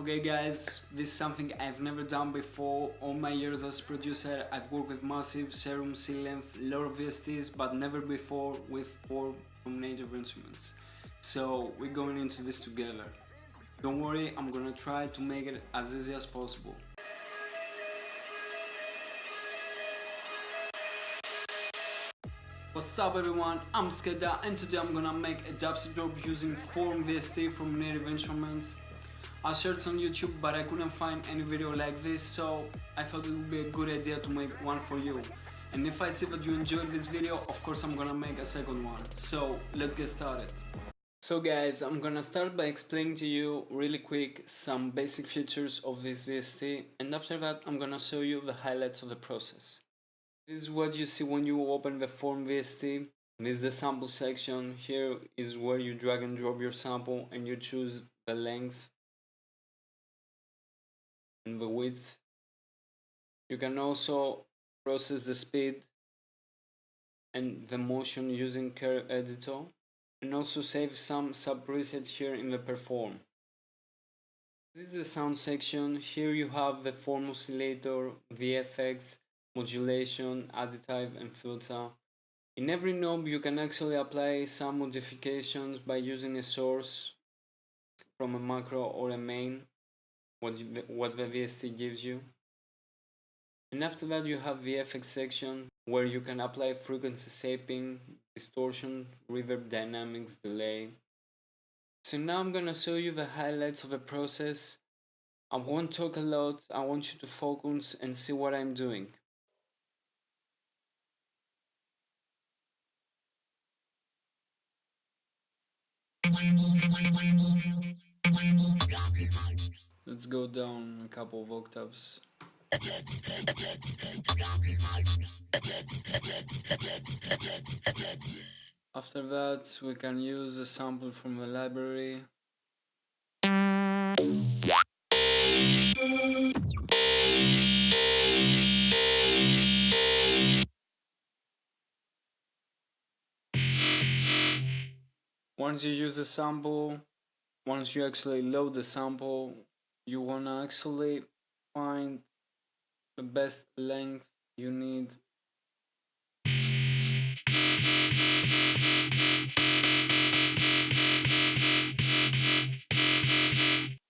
Okay guys, this is something I've never done before. All my years as producer, I've worked with massive, serum, C-length, lot of VSTs, but never before with 4 from native instruments. So we're going into this together. Don't worry, I'm gonna try to make it as easy as possible. What's up everyone, I'm Skedda and today I'm gonna make a dubstep drop using 4 VST from native instruments. I searched on YouTube but I couldn't find any video like this, so I thought it would be a good idea to make one for you. And if I see that you enjoyed this video, of course I'm gonna make a second one. So let's get started. So guys, I'm gonna start by explaining to you really quick some basic features of this VST, and after that I'm gonna show you the highlights of the process. This is what you see when you open the form VST. This is the sample section. Here is where you drag and drop your sample and you choose the length and the width. You can also process the speed and the motion using Curve Editor, and also save some sub presets here in the perform. This is the sound section. Here you have the form oscillator, the effects, modulation, additive and filter. In every knob you can actually apply some modifications by using a source from a macro or a main, what the VST gives you. And after that you have the effects section where you can apply frequency shaping, distortion, reverb, dynamics, delay. So now I'm gonna show you the highlights of the process. I won't talk a lot, I want you to focus and see what I'm doing. Let's go down a couple of octaves. After that, we can use a sample from the library. Once you use a sample, once you actually load the sample, you wanna actually find the best length you need.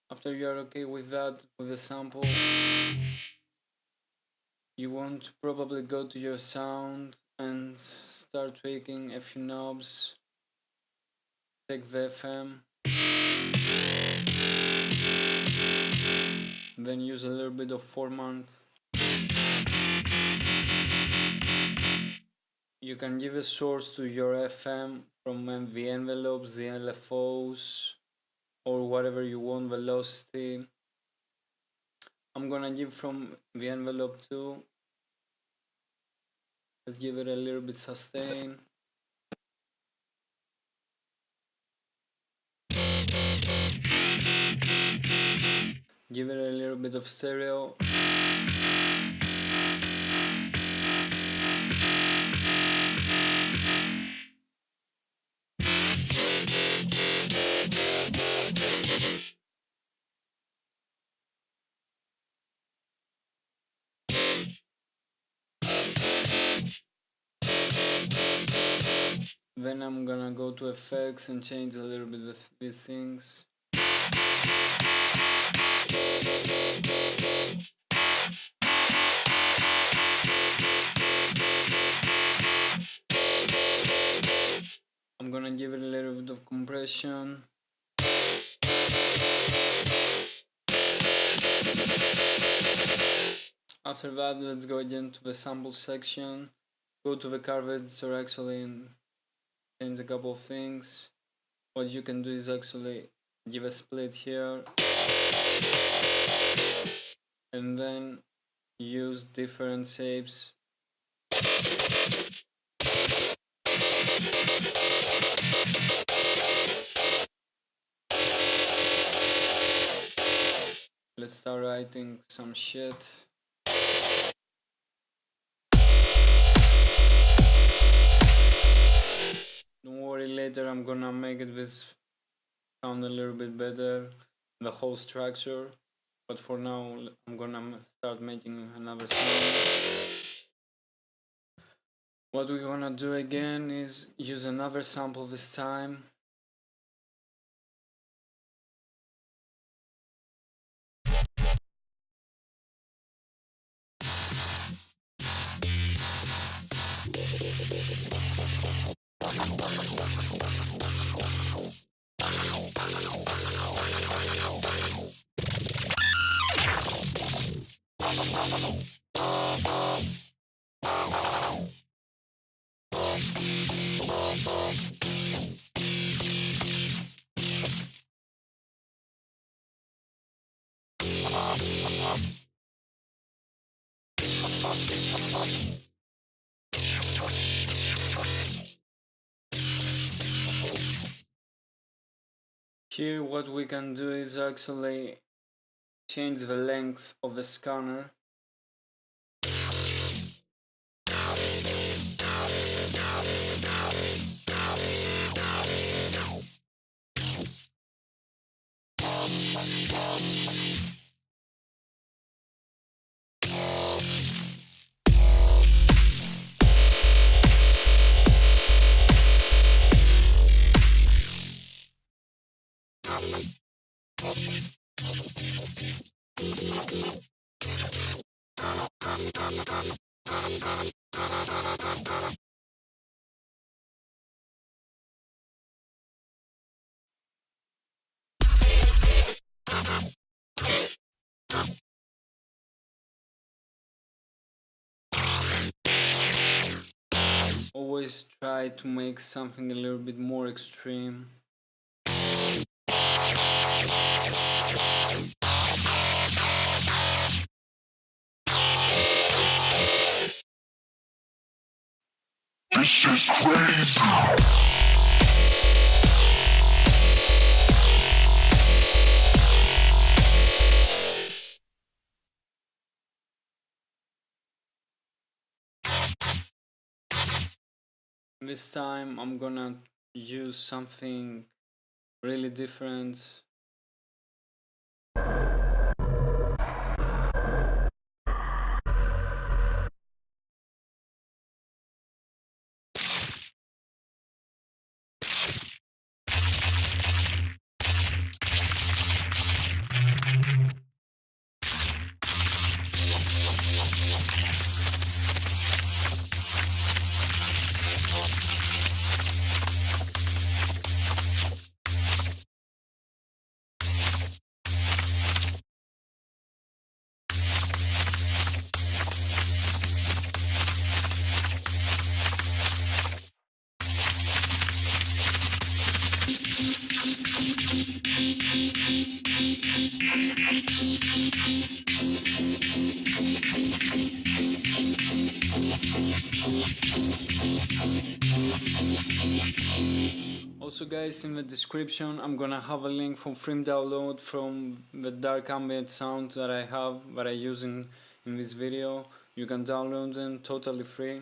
After you are okay with that, with the sample, you want to probably go to your sound and start tweaking a few knobs. Take the FM, then use a little bit of formant. You can give a source to your FM from the envelopes, the LFOs, or whatever you want, velocity. I'm gonna give from the envelope too. Let's give it a little bit sustain. Give it a little bit of stereo. Then I'm gonna go to effects and change a little bit of these things. I'm gonna give it a little bit of compression. After that, let's go again to the sample section. Go to the Curve Editor actually and change a couple of things. What you can do is actually give a split here and then use different shapes. Let's start writing some shit. Don't worry, later I'm gonna make it this sound a little bit better. the whole structure. But for now, I'm gonna start making another sound. What we're gonna do again is use another sample this time. Here what we can do is actually change the length of the scanner. Always try to make something a little bit more extreme. This is crazy. This time I'm gonna use something really different. Also guys, in the description I'm gonna have a link for free download from the dark ambient sound that I use in this video. You can download them totally free.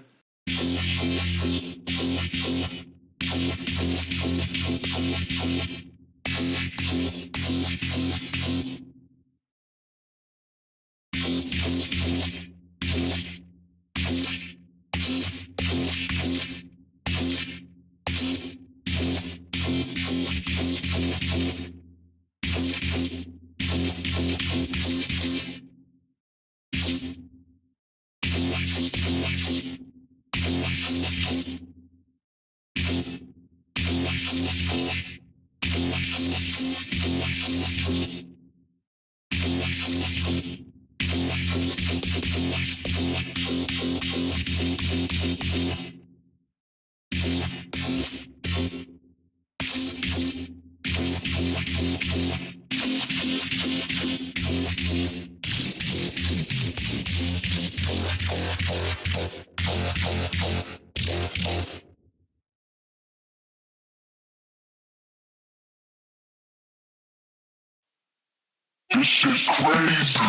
This is crazy.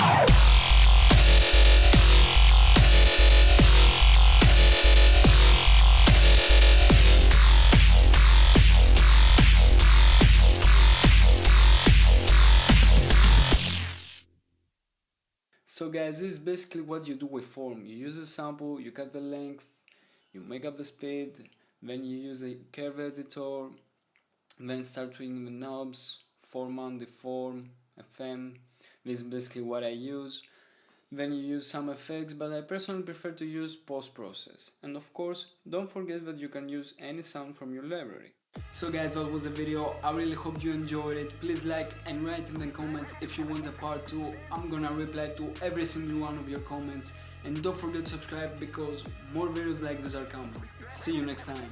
So guys, this is basically what you do with form. You use a sample, you cut the length, you make up the speed, then you use a curve editor, then start tweaking the knobs, format, deform, FM. This is basically what I use. Then you use some effects, but I personally prefer to use post-process. And of course, don't forget that you can use any sound from your library. So guys, that was the video. I really hope you enjoyed it. Please like and write in the comments if you want a part 2. I'm gonna reply to every single one of your comments. And don't forget to subscribe because more videos like this are coming. See you next time.